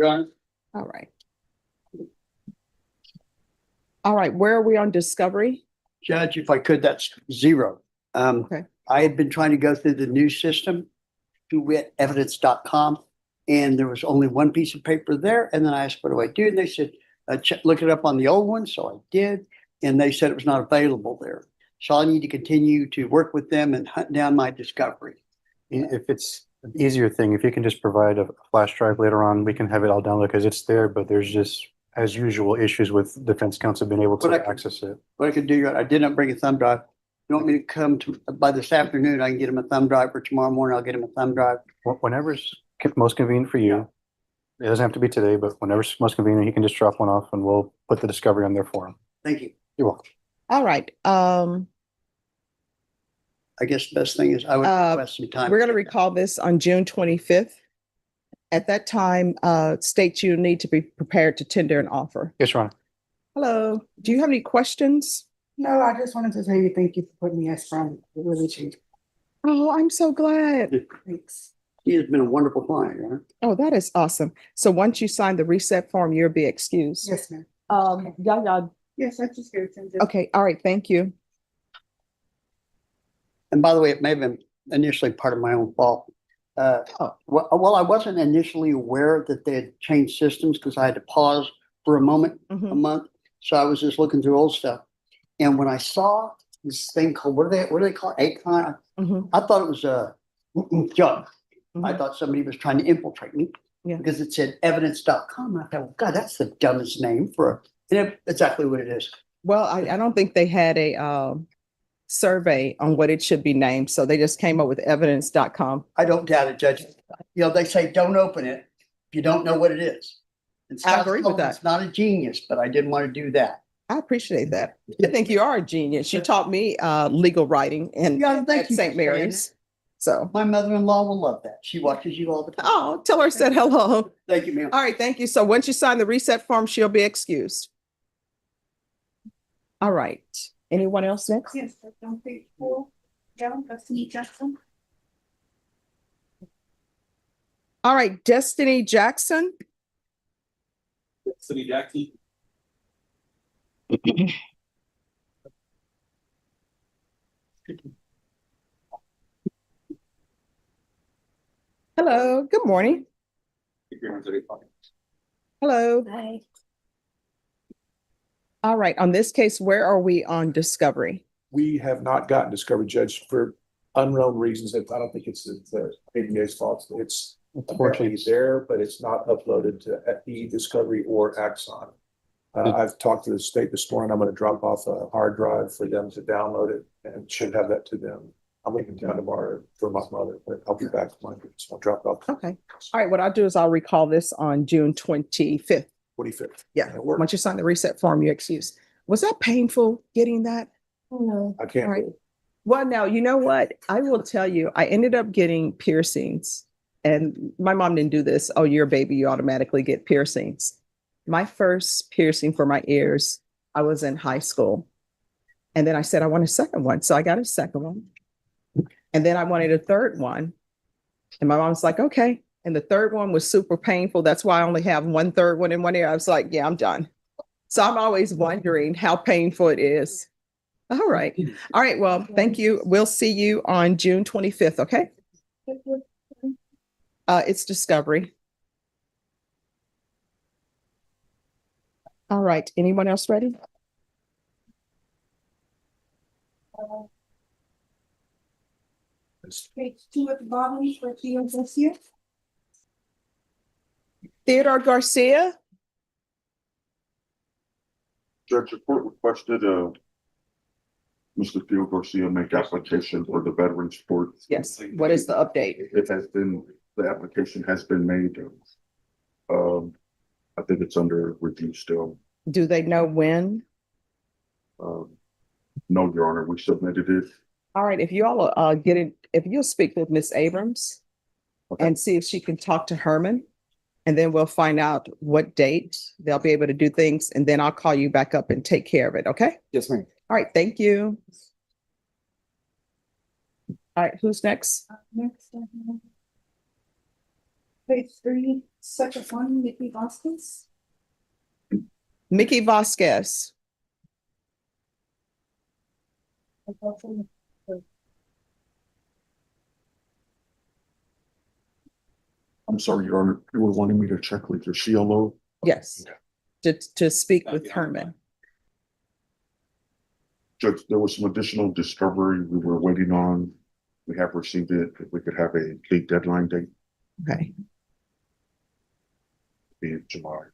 Your Honor. All right. All right, where are we on discovery? Judge, if I could, that's zero. Okay. I had been trying to go through the new system to wit evidence.com, and there was only one piece of paper there. And then I asked, what do I do? And they said, look it up on the old one. So I did. And they said it was not available there. So I need to continue to work with them and hunt down my discovery. If it's an easier thing, if you can just provide a flash drive later on, we can have it all downloaded because it's there, but there's just, as usual, issues with defense counsel being able to access it. What I could do, I didn't bring a thumb drive. You want me to come to by this afternoon? I can get him a thumb drive, or tomorrow morning I'll get him a thumb drive. Whenever's most convenient for you. It doesn't have to be today, but whenever's most convenient, he can just drop one off and we'll put the discovery on there for him. Thank you. You're welcome. All right. I guess the best thing is I would request some time. We're going to recall this on June 25th. At that time, state you need to be prepared to tender an offer. Yes, Your Honor. Hello. Do you have any questions? No, I just wanted to tell you thank you for putting me as friend. It really changed. Oh, I'm so glad. Thanks. He has been a wonderful client, Your Honor. Oh, that is awesome. So once you sign the reset form, you'll be excused. Yes, ma'am. Y'all. Yes, I just gave it to him. Okay. All right. Thank you. And by the way, it may have been initially part of my own fault. Well, I wasn't initially aware that they had changed systems because I had to pause for a moment, a month. So I was just looking through old stuff. And when I saw this thing called, what do they call it? Acon? I thought it was a junk. I thought somebody was trying to infiltrate me because it said evidence.com. I thought, well, God, that's the dumbest name for exactly what it is. Well, I don't think they had a survey on what it should be named. So they just came up with evidence.com. I don't doubt it, Judge. You know, they say don't open it if you don't know what it is. I agree with that. It's not a genius, but I didn't want to do that. I appreciate that. I think you are a genius. You taught me legal writing at St. Mary's. So my mother-in-law will love that. She watches you all the time. Oh, tell her I said hello. Thank you, ma'am. All right, thank you. So once you sign the reset form, she'll be excused. All right. Anyone else next? Yes, don't page 4. Destiny Jackson. All right, Destiny Jackson. Destiny Jackson. Hello, good morning. Hello. Hi. All right, on this case, where are we on discovery? We have not gotten discovery, Judge, for unknown reasons. I don't think it's the ADA's fault. It's unfortunately there, but it's not uploaded to e-discovery or Axon. I've talked to the state this morning. I'm going to drop off a hard drive for them to download it and should have that to them. I'm leaving town tomorrow for my mother, but I'll be back Monday, so I'll drop it off. Okay. All right, what I'll do is I'll recall this on June 25th. 25th. Yeah, once you sign the reset form, you're excused. Was that painful getting that? No. I can't. All right. Well, now, you know what? I will tell you, I ended up getting piercings, and my mom didn't do this. Oh, you're a baby, you automatically get piercings. My first piercing for my ears, I was in high school. And then I said, I want a second one. So I got a second one. And then I wanted a third one. And my mom's like, okay. And the third one was super painful. That's why I only have one third one in one ear. I was like, yeah, I'm done. So I'm always wondering how painful it is. All right. All right. Well, thank you. We'll see you on June 25th. Okay. It's discovery. All right. Anyone else ready? Page 2 at the bottom for Theo Garcia. Theodore Garcia. Judge, the court requested Mr. Theo Garcia make application for the Veterans Court. Yes. What is the update? The application has been made. I think it's under review still. Do they know when? No, Your Honor, we submitted it. All right. If you all if you'll speak with Miss Abrams and see if she can talk to Herman, and then we'll find out what date they'll be able to do things. And then I'll call you back up and take care of it. Okay. Yes, ma'am. All right. Thank you. All right. Who's next? Next. Page 3, second one, Nikki Vasquez. Mickey Vasquez. I'm sorry, Your Honor, you were wanting me to check with your CLO? Yes. To speak with Herman. Judge, there was some additional discovery we were waiting on. We have received it. If we could have a date deadline date, Okay. be in July.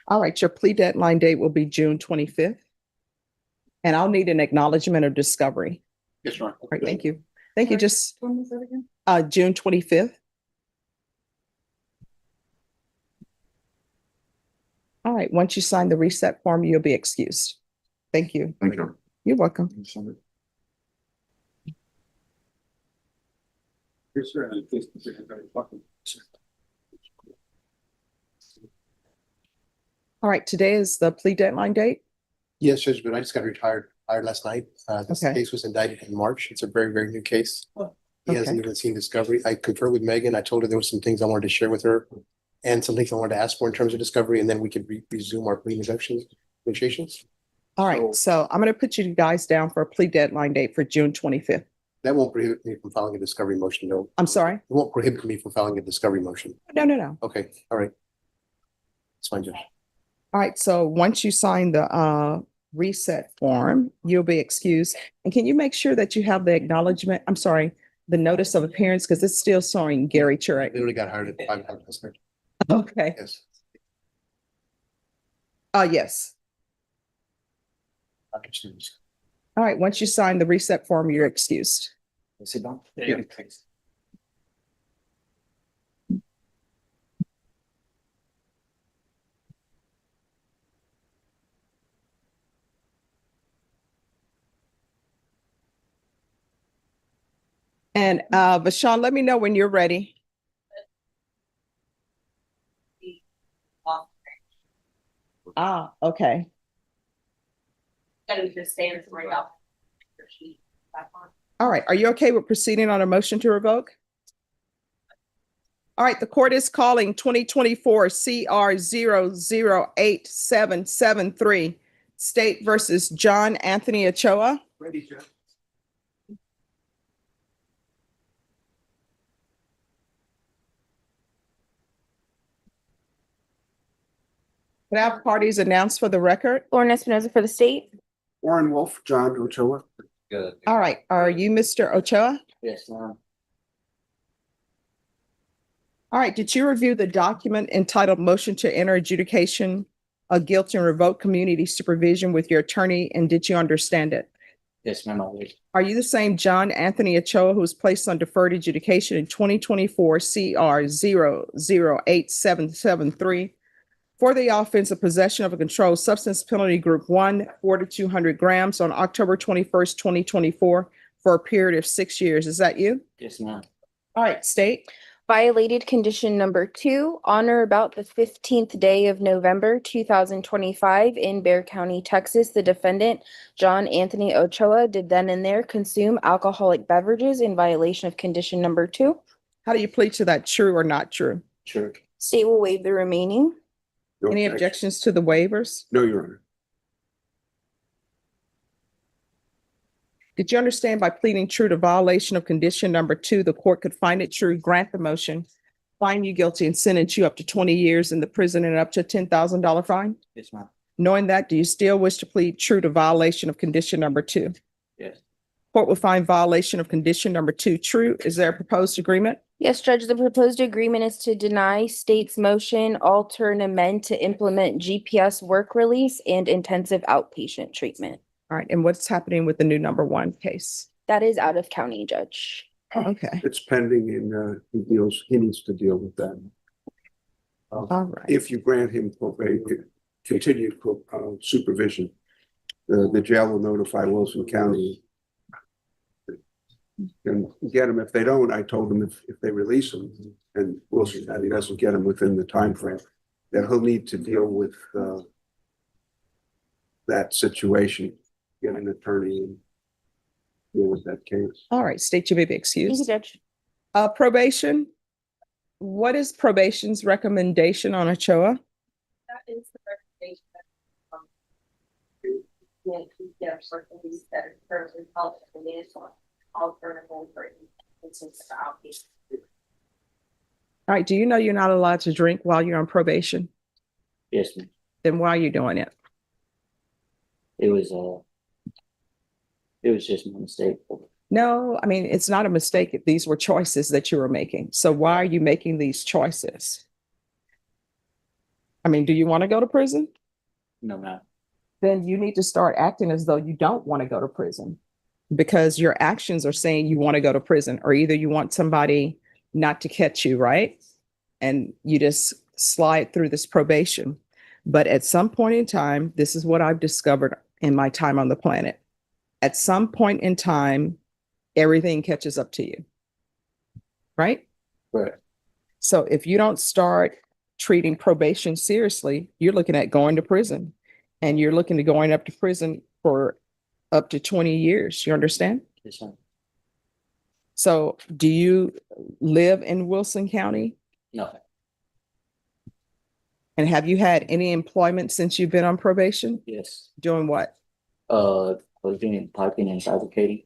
All right, your plea deadline date will be June 25th. And I'll need an acknowledgement of discovery. Yes, Your Honor. All right, thank you. Thank you. Just When was that again? June 25th. All right, once you sign the reset form, you'll be excused. Thank you. Thank you. You're welcome. All right, today is the plea deadline date. Yes, Judge, but I just got hired last night. This Okay. case was indicted in March. It's a very, very new case. He hasn't Okay. even seen discovery. I conferred with Megan. I told her there were some things I wanted to share with her and some things I wanted to ask for in terms of discovery, and then we could resume our plea negotiations. All right, so I'm going to put you guys down for a plea deadline date for June 25th. That won't prohibit me from filing a discovery motion, though. I'm sorry? It won't prohibit me from filing a discovery motion. No. Okay, all right. It's fine, Judge. All right, so once you sign the reset form, you'll be excused. And can you make sure that you have the acknowledgement, I'm sorry, the notice of appearance, because it's still showing Gary I Turek. literally got hired at 5 o'clock last night. Okay, Yes. yes. Dr. Stevens. All right, once you sign the reset form, you're excused. Sit down. Yeah. Thanks. And Vashon, let me know when you're ready. Okay. And just stand right up. All right, are you okay with proceeding on a motion to revoke? All right, the court is calling 2024 CR 0087773 State versus John Anthony Ochoa. Ready, Judge. Could I have parties announced for the record? Lauren Espinoza for the state. Warren Wolf, John Ochoa. All right, are you Mr. Ochoa? Yes, ma'am. All right, did you review the document entitled Motion to Enter Adjudication of Guilt and Revoke Community Supervision with your attorney, and did you understand it? Yes, ma'am, I did. Are you the same John Anthony Ochoa who was placed on deferred adjudication in 2024 CR 0087773 for the offense of possession of a controlled substance penalty group 1, 4 to 200 grams on October 21st, 2024 for a period of 6 years? Is that you? Yes, ma'am. All right, state. Violated condition number 2, on or about the 15th day of November 2025 in Bexar County, Texas. The defendant, John Anthony Ochoa, did then and there consume alcoholic beverages in violation of condition number 2. How do you plead to that, true or not true? Sure. State will waive the remaining. Any objections to the waivers? No, Your Honor. Did you understand by pleading true to violation of condition number 2, the court could find it true, grant the motion, find you guilty, and sentence you up to 20 years in the prison and up to a $10,000 fine? Yes, ma'am. Knowing that, do you still wish to plead true to violation of condition number 2? Yes. Court will find violation of condition number 2 true. Is there a proposed agreement? Yes, Judge, the proposed agreement is to deny state's motion, alter and amend to implement GPS work release and intensive outpatient treatment. All right, and what's happening with the new number 1 case? That is out of county, Judge. Okay, It's pending and he needs to deal with that. all right. If you grant him continued supervision, the jail will notify Wilson County and get him. If they don't, I told them if they release him and Wilson County doesn't get him within the time frame, that he'll need to deal with that situation, get an attorney and deal with that case. All right, state you may be Thank you, excused. Judge. Probation, what is probation's recommendation on Ochoa? That is the recommendation that are currently held in the alternative for instance of outpatient. All right, do you know you're not allowed to drink while you're on probation? Yes, ma'am. Then why are you doing it? It was just my mistake. No, I mean, it's not a mistake. These were choices that you were making. So why are you making these choices? I mean, do you want to go to prison? No, ma'am. Then you need to start acting as though you don't want to go to prison, because your actions are saying you want to go to prison, or either you want somebody not to catch you, right? And you just slide through this probation. But at some point in time, this is what I've discovered in my time on the planet. At some point in time, everything catches up to you, right? Right. So if you don't start treating probation seriously, you're looking at going to prison, and you're looking to going up to prison for up to 20 years. You understand? Yes, ma'am. So do you live in Wilson County? No. And have you had any employment since you've been on probation? Yes. Doing what? I was doing piping and fabricating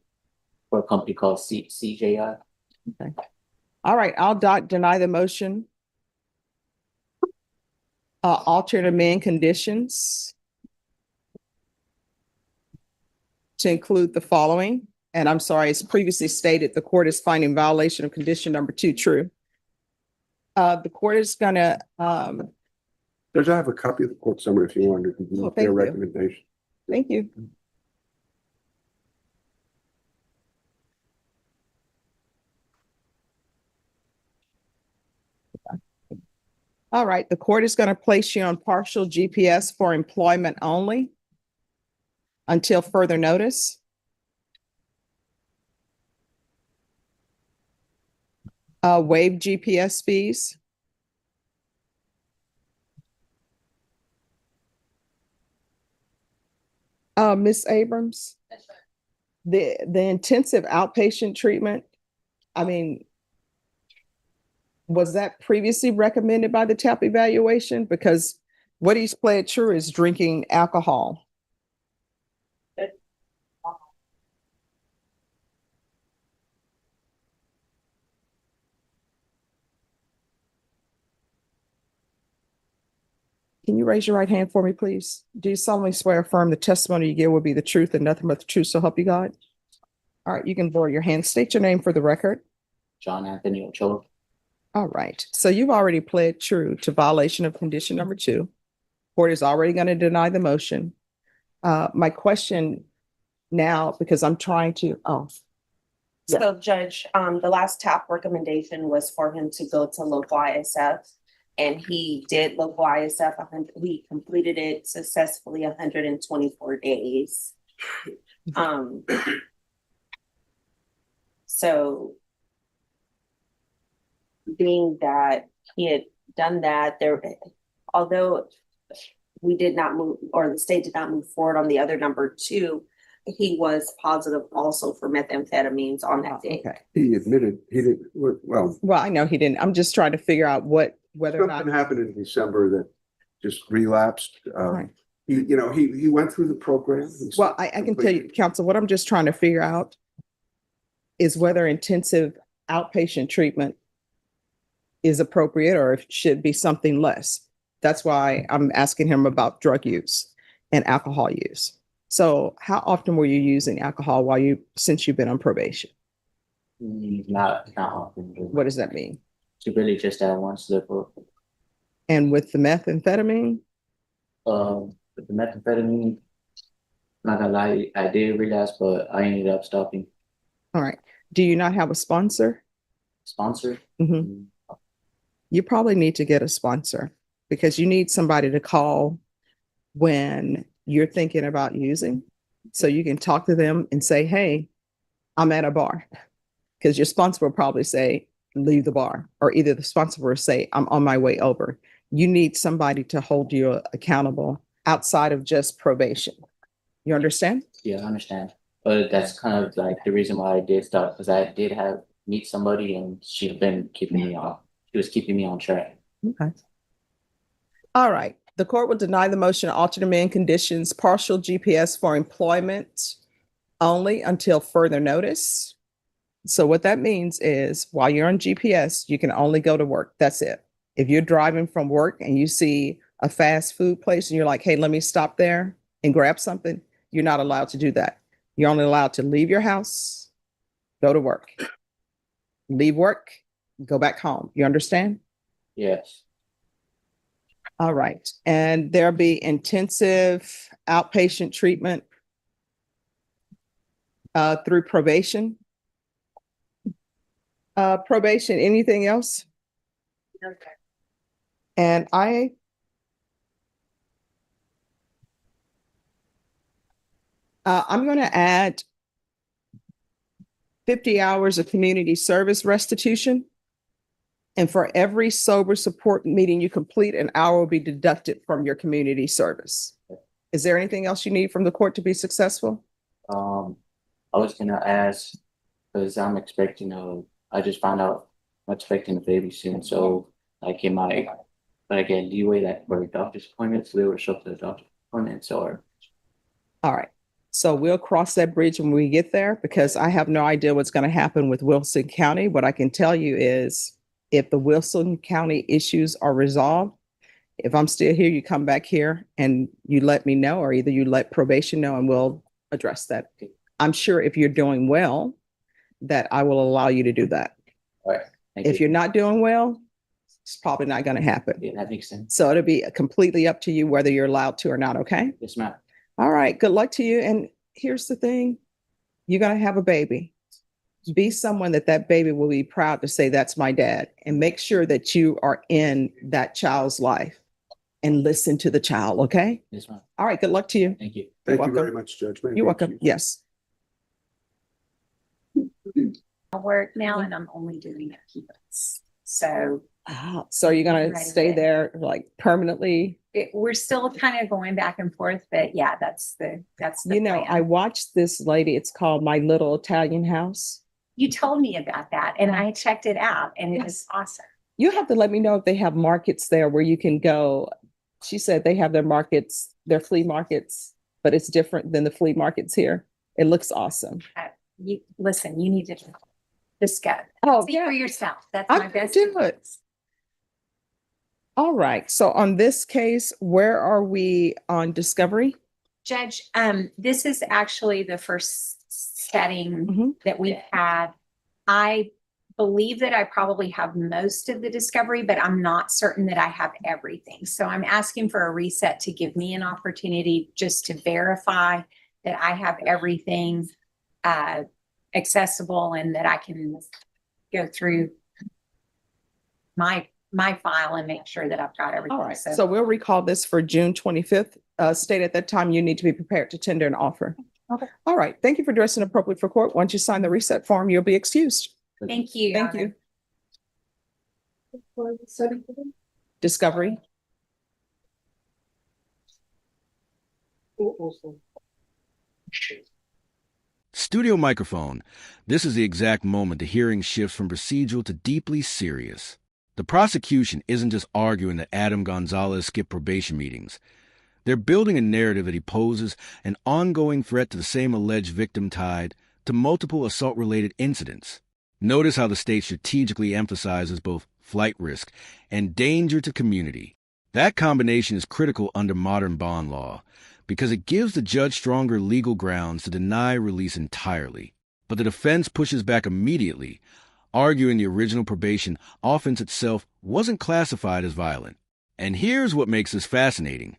for a company called CJI. Okay. All right, I'll deny the motion. Alter and amend conditions to include the following. And I'm sorry, as previously stated, the court is finding violation of condition number 2 true. The court is gonna, Judge, I have a copy of the court summary if you want to Oh, review thank their you. recommendation. thank you. All right, the court is gonna place you on partial GPS for employment only until further notice. Waive GPS fees. Ms. Abrams, the intensive outpatient treatment, I mean, was that previously recommended by the TAP evaluation? Because what he's played true is drinking alcohol. Can you raise your right hand for me, please? Do you solemnly swear or affirm the testimony you give will be the truth and nothing but the truth, so help you God? All right, you can lower your hand. State your name for the record. John Anthony Ochoa. All right, so you've already pled true to violation of condition number 2. Court is already going to deny the motion. My question now, because I'm trying to, Yeah. So Judge, the last TAP recommendation was for him to go to local ISF. And he did local ISF, he completed it successfully 124 days. So being that he had done that, although we did not move, or the state did not move forward on the other number 2, he was positive also for methamphetamines on that day. okay. He admitted he didn't, well, Well, I know he didn't. I'm just trying to figure out whether or not. something happened in December that just relapsed. Right. He went through the program. Well, I can tell you, counsel, what I'm just trying to figure out is whether intensive outpatient treatment is appropriate or if it should be something less. That's why I'm asking him about drug use and alcohol use. So how often were you using alcohol since you've been on probation? Not often. What does that mean? It's really just that one slip up. And with the methamphetamine? With the methamphetamine, not gonna lie, I did relapse, but I ended up stopping. All right. Do you not have a sponsor? Sponsor? Mhm. You probably need to get a sponsor because you need somebody to call when you're thinking about using. So you can talk to them and say, hey, I'm at a bar. Because your sponsor will probably say, leave the bar. Or either the sponsor will say, I'm on my way over. You need somebody to hold you accountable outside of just probation. You understand? Yeah, I understand. But that's kind of like the reason why I did stop, because I did meet somebody and she's been keeping me off. he was keeping me on track. Okay. All right. The court will deny the motion to alter demand conditions, partial GPS for employment only until further notice. So what that means is while you're on GPS, you can only go to work. That's it. If you're driving from work and you see a fast food place and you're like, hey, let me stop there and grab something, you're not allowed to do that. You're only allowed to leave your house, go to work, leave work, go back home. You understand? Yes. All right. And there'll be intensive outpatient treatment through probation. Probation, anything else? Okay. And I'm going to add 50 hours of community service restitution. And for every sober support meeting you complete, an hour will be deducted from your community service. Is there anything else you need from the court to be successful? I was gonna ask, because I'm expecting I just found out I'm expecting a baby soon, so like am I get leeway that for doctor's appointments, we will show up to the doctor's appointments or? All right. So we'll cross that bridge when we get there because I have no idea what's going to happen with Wilson County. What I can tell you is if the Wilson County issues are resolved, if I'm still here, you come back here and you let me know, or either you let probation know and we'll address that. I'm sure if you're doing well, that I will allow you to do that. All right. If you're not doing well, it's probably not going to happen. Yeah, that makes sense. So it'll be completely up to you whether you're allowed to or not. Okay. Yes, ma'am. All right. Good luck to you. And here's the thing. You're going to have a baby. Be someone that baby will be proud to say, that's my dad, and make sure that you are in that child's life and listen to the child. Okay. Yes, ma'am. All right. Good luck to you. Thank you. Thank you welcome. very much, Judge. You're welcome. Yes. I work now and I'm only doing it keepers. So So you're going to Right stay away. there like permanently? we're still kind of going back and forth, but yeah, that's the You know, plan. I watched this lady. It's called My Little Italian House. You told me about that and I checked it out and it was awesome. You have to let me know if they have markets there where you can go. She said they have their markets, their flea markets, but it's different than the flea markets here. It looks awesome. You listen, you need to just go. Oh, See for yourself. That's I my best. do it. All right. So on this case, where are we on discovery? Judge, this is actually the first setting Mhm. that we've had. I believe that I probably have most of the discovery, but I'm not certain that I have everything. So I'm asking for a reset to give me an opportunity just to verify that I have everything accessible and that I can go through my file and make sure that I've got everything. All right. So we'll recall this for June 25th. State at that time you need to be prepared to tender an offer. Okay. All right. Thank you for dressing appropriately for court. Once you sign the reset form, you'll be excused. Thank you. Thank you. Discovery. Studio microphone. This is the exact moment the hearing shifts from procedural to deeply serious. The prosecution isn't just arguing that Adam Gonzalez skipped probation meetings. They're building a narrative that he poses an ongoing threat to the same alleged victim tied to multiple assault-related incidents. Notice how the state strategically emphasizes both flight risk and danger to community. That combination is critical under modern bond law because it gives the judge stronger legal grounds to deny release entirely. But the defense pushes back immediately, arguing the original probation offense itself wasn't classified as violent. And here's what makes this fascinating.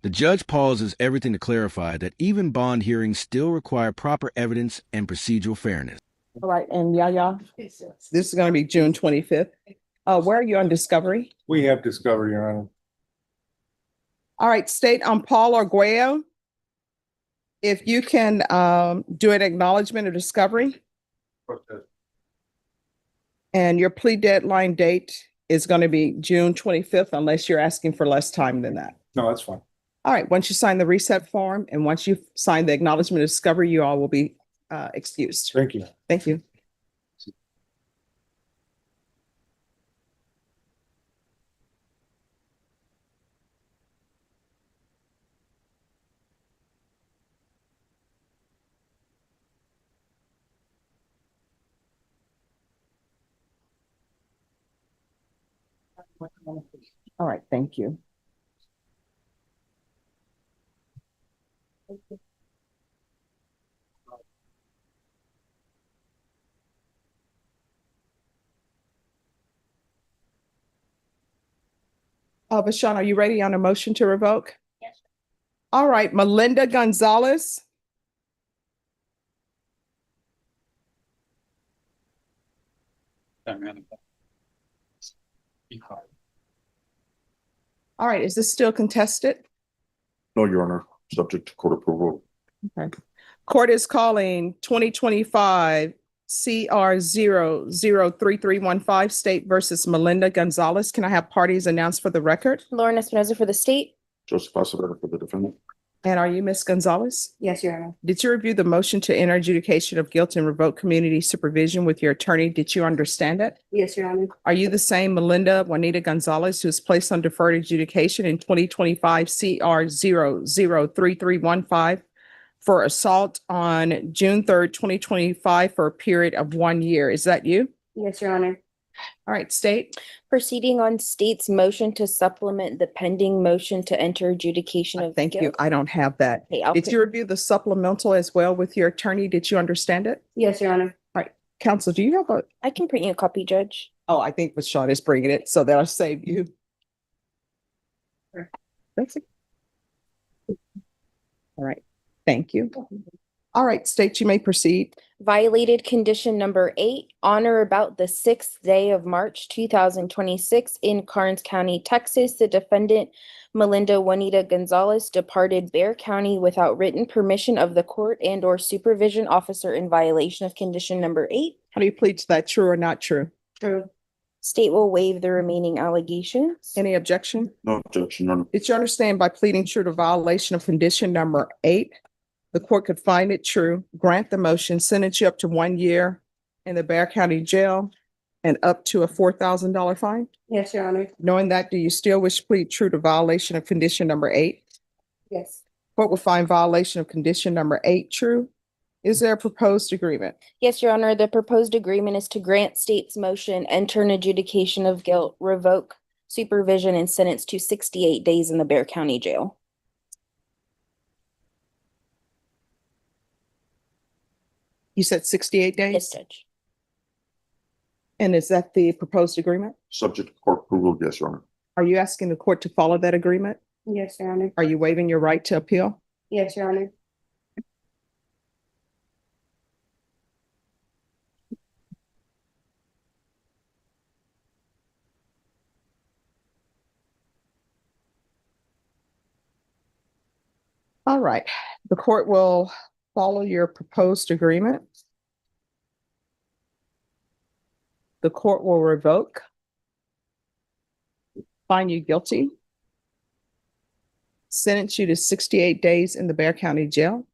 The judge pauses everything to clarify that even bond hearings still require proper evidence and procedural fairness. All right. And Yaya, this is going to be June 25th. Where are you on discovery? We have discovery, Your Honor. All right. State on Paul Arguello. If you can do an acknowledgement of discovery. And your plea deadline date is going to be June 25th, unless you're asking for less time than that. No, that's fine. All right. Once you sign the reset form and once you sign the acknowledgement of discovery, you all will be excused. Thank you. Thank you. All right, thank you. Bashan, are you ready on a motion to revoke? Yes. All right, Melinda Gonzalez. All right, is this still contested? No, Your Honor, subject to court approval. Okay. Court is calling 2025 CR 003315 State versus Melinda Gonzalez. Can I have parties announced for the record? Lauren Espinoza for the state. Joseph Acevedo for the defendant. And are you Miss Gonzalez? Yes, Your Honor. Did you review the motion to enter adjudication of guilt and revoke community supervision with your attorney? Did you understand it? Yes, Your Honor. Are you the same Melinda Juanita Gonzalez who was placed on deferred adjudication in 2025 CR 003315 for assault on June 3rd, 2025 for a period of 1 year? Is that you? Yes, Your Honor. All right, state. Proceeding on state's motion to supplement the pending motion to enter adjudication of Thank you. guilt. I don't have that. Okay, I'll Did put- you review the supplemental as well with your attorney? Did you understand it? Yes, Your Honor. Counsel, do you have a, I can print you a copy, Judge. oh, I think Bashan is bringing it, so that'll save you. That's it. All right, thank you. All right, state, you may proceed. Violated condition number 8, on or about the 6th day of March 2026 in Karnes County, Texas, the defendant Melinda Juanita Gonzalez departed Bexar County without written permission of the court and or supervision officer in violation of condition number 8. How do you plead to that, true or not true? True. State will waive the remaining allegations. Any objection? No objection, Your Honor. Did you understand by pleading true to violation of condition number 8, the court could find it true, grant the motion, sentence you up to 1 year in the Bexar County Jail and up to a $4,000 fine? Yes, Your Honor. Knowing that, do you still wish to plead true to violation of condition number 8? Yes. Court will find violation of condition number 8 true. Is there a proposed agreement? Yes, Your Honor, the proposed agreement is to grant state's motion, enter an adjudication of guilt, revoke supervision, and sentence to 68 days in the Bexar County Jail. You said 68 Yes, days? Judge. And is that the proposed agreement? Subject to court approval, yes, Your Honor. Are you asking the court to follow that agreement? Yes, Your Honor. Are you waiving your right to appeal? Yes, Your Honor. All right, the court will follow your proposed agreement. The court will revoke, find you guilty, sentence you to 68 days in the Bexar County Jail.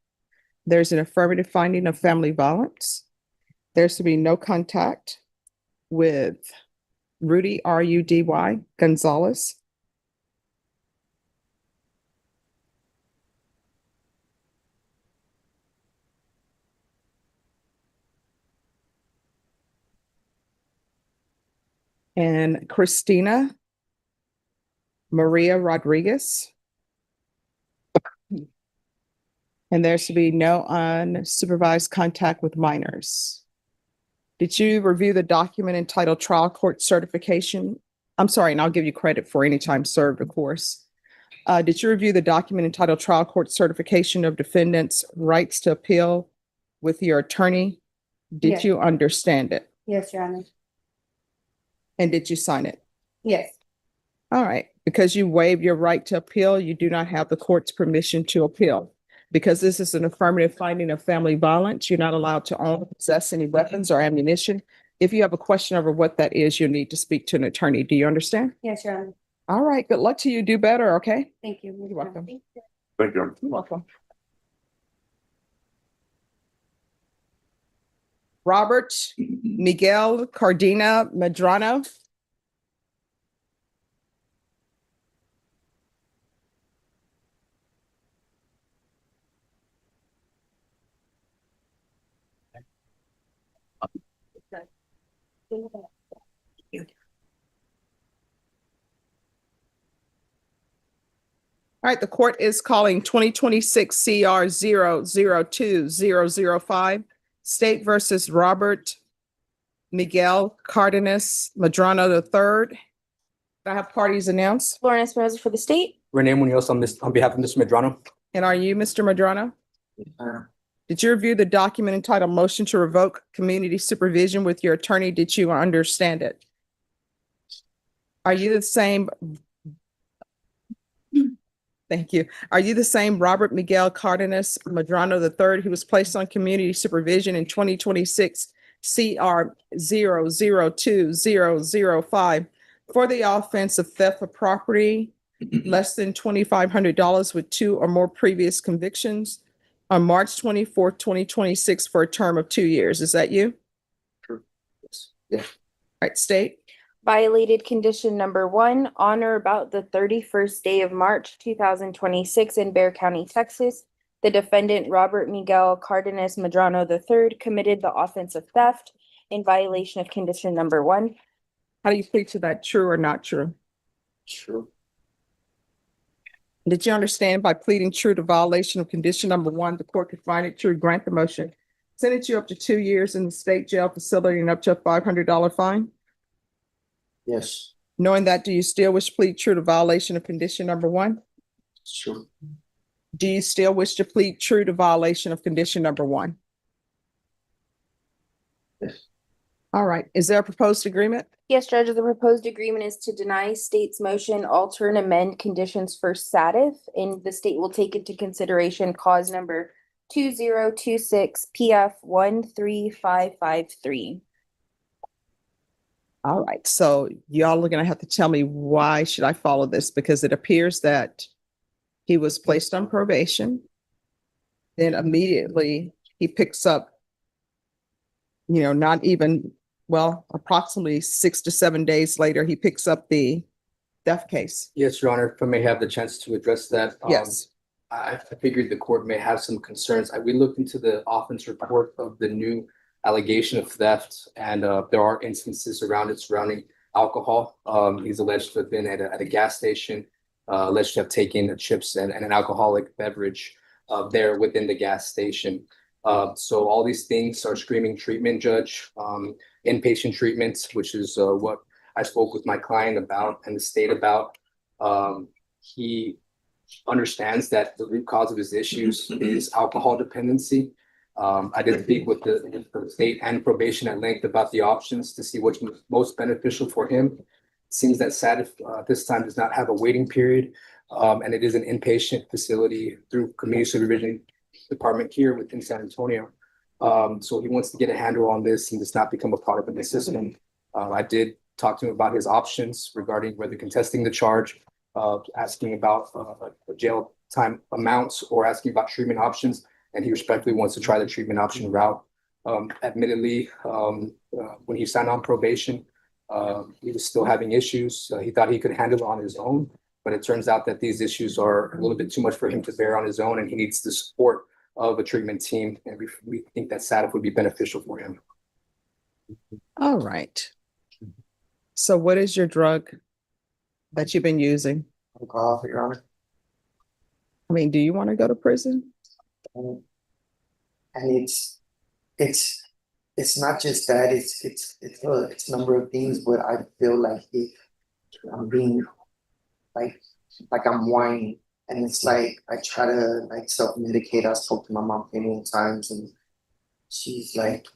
There's an affirmative finding of family violence. There's to be no contact with Rudy, R-U-D-Y, Gonzalez. And Christina Maria Rodriguez. And there's to be no unsupervised contact with minors. Did you review the document entitled Trial Court Certification? I'm sorry, and I'll give you credit for any time served, of course. Did you review the document entitled Trial Court Certification of Defendants' Rights to Appeal with your attorney? Did Yes. you understand it? Yes, Your Honor. And did you sign it? Yes. All right, because you waived your right to appeal, you do not have the court's permission to appeal. Because this is an affirmative finding of family violence, you're not allowed to own or possess any weapons or ammunition. If you have a question over what that is, you'll need to speak to an attorney. Do you understand? Yes, Your Honor. All right, good luck to you. Do better, okay? Thank you. You're welcome. Thank you. You're welcome. Robert Miguel Cardina Medrano. All right, the court is calling 2026 CR 002005, State versus Robert Miguel Cardenas Madrano III. Do I have parties announced? Lauren Espinoza for the state. Renee Munoz on behalf of Mr. Medrano. And are you Mr. Madrano? Did you review the document entitled Motion to Revoke Community Supervision with your attorney? Did you understand it? Are you the same? Thank you. Are you the same Robert Miguel Cardenas Madrano III who was placed on community supervision in 2026 CR 002005 for the offense of theft of property less than $2,500 with 2 or more previous convictions on March 24th, 2026 for a term of 2 years? Is that you? True. Yes. All right, state. Violated condition number 1, on or about the 31st day of March 2026 in Bexar County, Texas. The defendant, Robert Miguel Cardenas Madrano III, committed the offense of theft in violation of condition number 1. How do you plead to that, true or not true? True. Did you understand by pleading true to violation of condition number 1, the court could find it true, grant the motion, sentence you up to 2 years in the state jail facility and up to a $500 fine? Yes. Knowing that, do you still wish to plead true to violation of condition number 1? True. Do you still wish to plead true to violation of condition number 1? Yes. All right. Is there a proposed agreement? Yes, Judge, the proposed agreement is to deny state's motion, alter and amend conditions for SATIF, and the state will take into consideration cause number 2026 PF 13553. All right. So y'all are going to have to tell me why should I follow this? Because it appears that he was placed on probation. Then immediately he picks up, not even, approximately 6 to 7 days later, he picks up the theft case. Yes, Your Honor, if I may have the chance to address that. Yes. I figured the court may have some concerns. We looked into the offense report of the new allegation of theft, and there are instances surrounding alcohol. He's alleged to have been at a gas station, alleged to have taken chips and an alcoholic beverage there within the gas station. So all these things are screaming treatment, Judge, inpatient treatments, which is what I spoke with my client about and the state about. He understands that the root cause of his issues is alcohol dependency. I did speak with the state and probation at length about the options to see what's most beneficial for him. It seems that SATIF this time does not have a waiting period, and it is an inpatient facility through community supervision department here within San Antonio. So he wants to get a handle on this and does not become a part of the system. I did talk to him about his options regarding whether contesting the charge, asking about jail time amounts, or asking about treatment options. And he respectfully wants to try the treatment option route. Admittedly, when he signed on probation, he was still having issues. He thought he could handle it on his own, but it turns out that these issues are a little bit too much for him to bear on his own, and he needs the support of a treatment team. And we think that SATIF would be beneficial for him. All right. So what is your drug that you've been using? Alcohol, Your Honor. Do you want to go to prison? And it's not just that, it's a number of things, but I feel like if I'm being like I'm whining, and it's like I try to self-medicate. I spoke to my mom many times, and she's like,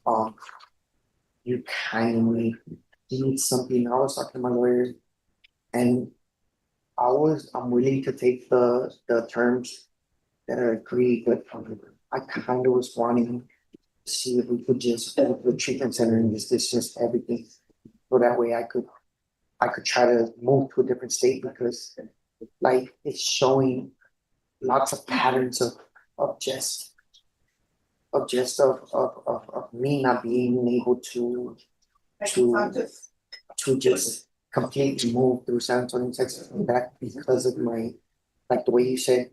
you kindly need something. I was talking to my lawyer, and I'm willing to take the terms that are agreed, but I kind of was wanting to see if we could just go to the treatment center and just everything, so that way I could try to move to a different state, because it's showing lots of patterns of me not being able to just completely move through San Antonio, Texas, and back, because of my, the way you said,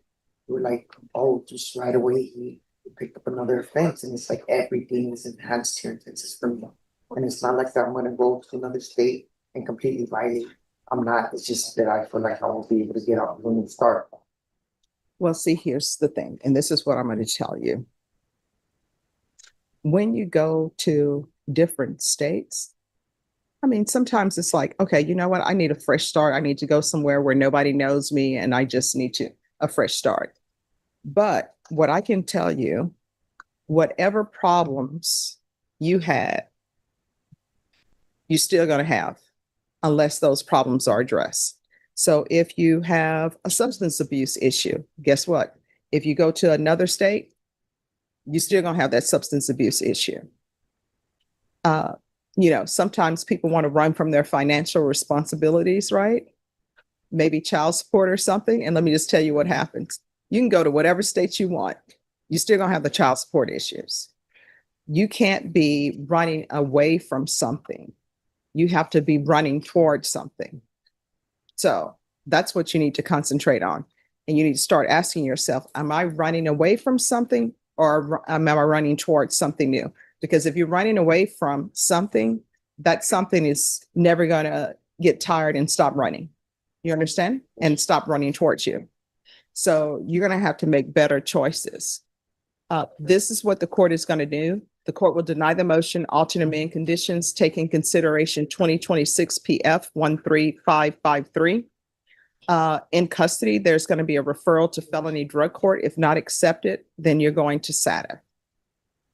you were like, oh, just right away he picked up another offense, and it's like everything is enhanced here in Texas for me. And it's not like that I'm gonna go to another state and completely violate. I'm not. It's just that I feel like I won't be able to get out when we start. Well, see, here's the thing, and this is what I'm going to tell you. When you go to different states, I mean, sometimes it's like, okay, you know what? I need a fresh start. I need to go somewhere where nobody knows me and I just need a fresh start. But what I can tell you, whatever problems you had, you're still going to have unless those problems are addressed. So if you have a substance abuse issue, guess what? If you go to another state, you're still going to have that substance abuse issue. Sometimes people want to run from their financial responsibilities, right? Maybe child support or something. And let me just tell you what happens. You can go to whatever state you want. You're still going to have the child support issues. You can't be running away from something. You have to be running towards something. So that's what you need to concentrate on. And you need to start asking yourself, am I running away from something or am I running towards something new? Because if you're running away from something, that something is never going to get tired and stop running. You understand? And stop running towards you. So you're going to have to make better choices. This is what the court is going to do. The court will deny the motion, alternate amend conditions, taking consideration 2026 PF 13553. In custody, there's going to be a referral to felony drug court. If not accepted, then you're going to SATA.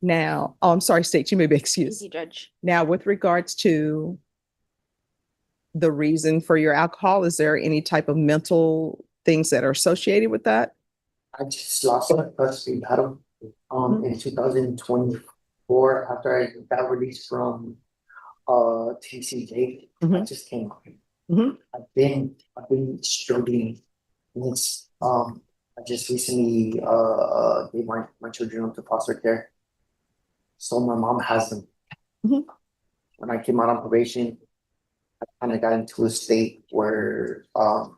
Now, I'm sorry, State, you may be excused. Thank you, Judge. Now, with regards to the reason for your alcohol, is there any type of mental things that are associated with that? I just lost my custody battle in 2024 after I got released from TCJ. I just came out. I've been struggling. It's I just recently gave my children up to foster care. So my mom has them. When I came out on probation, I kind of got into a state where I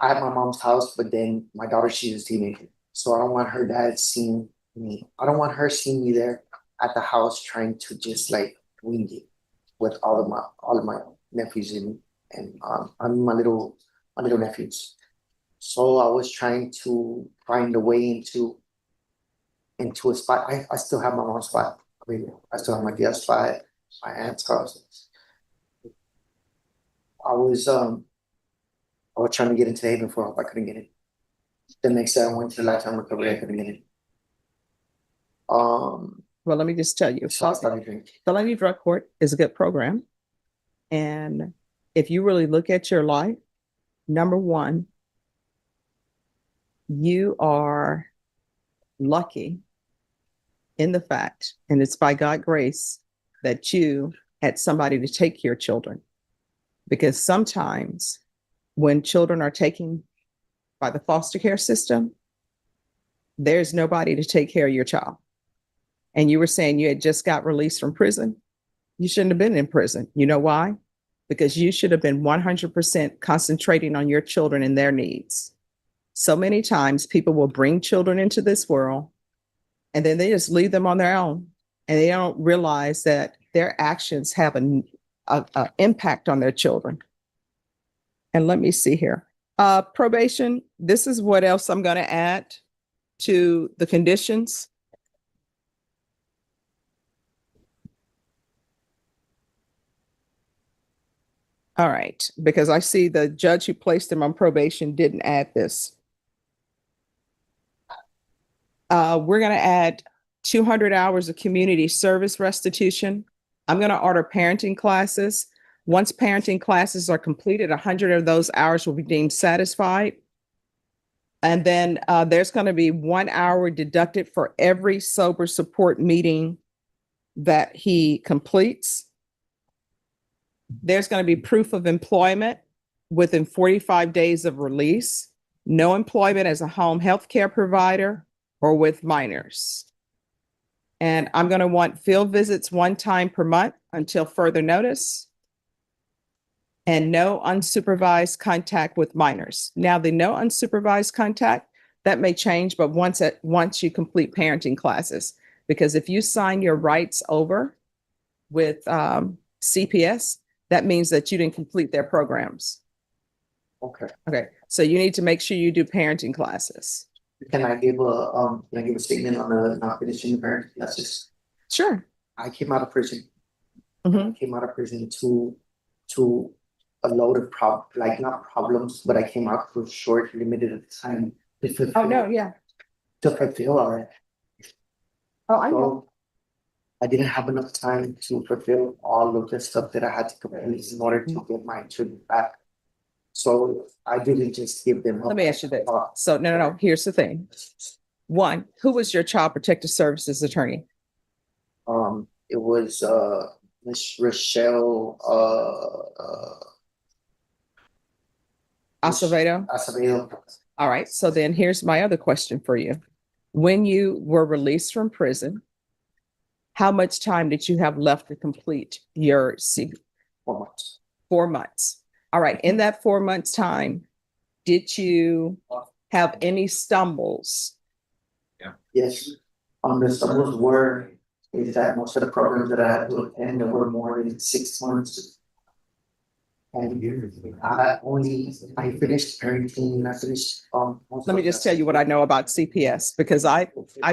had my mom's house, but then my daughter, she's a teenager. So I don't want her dad seeing me. I don't want her seeing me there at the house trying to just like wing it with all of my nephews and my little nephews. So I was trying to find a way into a spot. I still have my mom's spot. I mean, I still have my dad's spot, my aunt's house. I was trying to get into Haven for help. I couldn't get it. The next day I went to Lifetime Recovery. I couldn't get it. Well, let me just tell you, So I started drinking. felony drug court is a good program. And if you really look at your life, number one, you are lucky in the fact, and it's by God's grace, that you had somebody to take your children. Because sometimes when children are taken by the foster care system, there's nobody to take care of your child. And you were saying you had just got released from prison. You shouldn't have been in prison. You know why? Because you should have been 100% concentrating on your children and their needs. So many times people will bring children into this world and then they just leave them on their own. And they don't realize that their actions have an impact on their children. And let me see here. Probation, this is what else I'm going to add to the conditions. All right, because I see the judge who placed him on probation didn't add this. We're going to add 200 hours of community service restitution. I'm going to order parenting classes. Once parenting classes are completed, 100 of those hours will be deemed satisfied. And then there's going to be 1 hour deducted for every sober support meeting that he completes. There's going to be proof of employment within 45 days of release, no employment as a home health care provider or with minors. And I'm going to want field visits 1 time per month until further notice, and no unsupervised contact with minors. Now, the no unsupervised contact, that may change, but once you complete parenting classes, because if you sign your rights over with CPS, that means that you didn't complete their programs. Okay. Okay, so you need to make sure you do parenting classes. Can I give a statement on the not finishing the parent? That's just, Sure. I came out of prison. Mhm. I came out of prison to a load of not problems, but I came out for short, limited time. To fulfill- Oh, no, yeah. To fulfill our, Oh, I know. so I didn't have enough time to fulfill all of the stuff that I had to complete in order to get my children back. So I didn't just give them. Let me ask you this. So, no. Here's the thing. One, who was your child protective services attorney? It was Miss Rochelle Acevedo? Acevedo. All right. So then here's my other question for you. When you were released from prison, how much time did you have left to complete your 4 months. 4 months? All right. In that 4 months time, did you have any stumbles? Yes. The stumbles were is that most of the programs that I had to attend were more than 6 months. And I finished parenting, I finished Let me just tell you what I know about CPS, because I've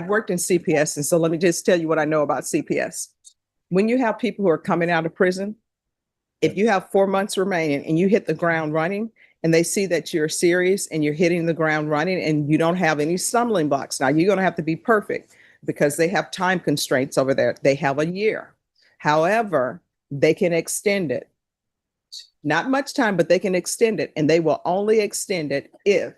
worked in CPS. And so let me just tell you what I know about CPS. When you have people who are coming out of prison, if you have 4 months remaining and you hit the ground running and they see that you're serious and you're hitting the ground running and you don't have any stumbling blocks, now you're going to have to be perfect because they have time constraints over there. They have a year. However, they can extend it. Not much time, but they can extend it, and they will only extend it if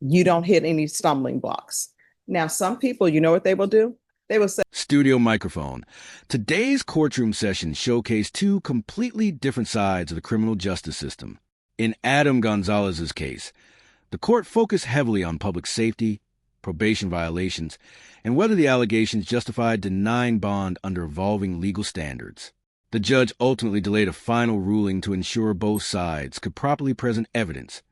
you don't hit any stumbling blocks. Now, some people, you know what they will do? They will say, Studio microphone. Today's courtroom session showcased two completely different sides of the criminal justice system. In Adam Gonzalez's case, the court focused heavily on public safety, probation violations, and whether the allegations justified denying bond under evolving legal standards. The judge ultimately delayed a final ruling to ensure both sides could properly present evidence,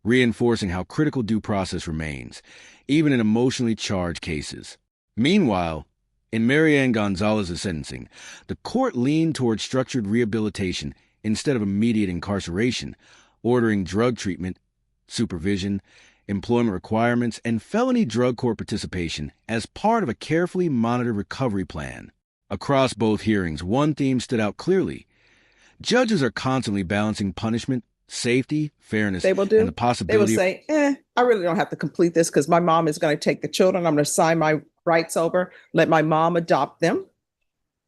reinforcing how critical due process remains, even in emotionally charged cases. Meanwhile, in Marianne Gonzalez's sentencing, the court leaned toward structured rehabilitation instead of immediate incarceration, ordering drug treatment, supervision, employment requirements, and felony drug court participation as part of a carefully monitored recovery plan. Across both hearings, one theme stood out clearly. Judges are constantly balancing punishment, safety, fairness, they will do. and the possibility They will say, I really don't have to complete this because my mom is going to take the children. I'm going to sign my rights over, let my mom adopt them.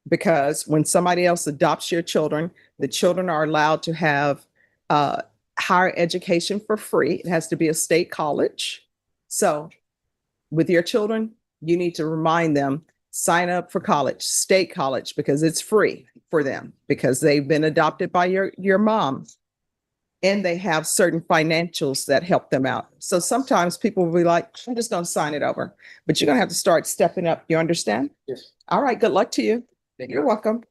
Because when somebody else adopts your children, the children are allowed to have higher education for free. It has to be a state college. So with your children, you need to remind them, sign up for college, state college, because it's free for them because they've been adopted by your mom. And they have certain financials that help them out. So sometimes people will be like, I'm just going to sign it over. But you're going to have to start stepping up. You understand? Yes. All right. Good luck to you. You're welcome.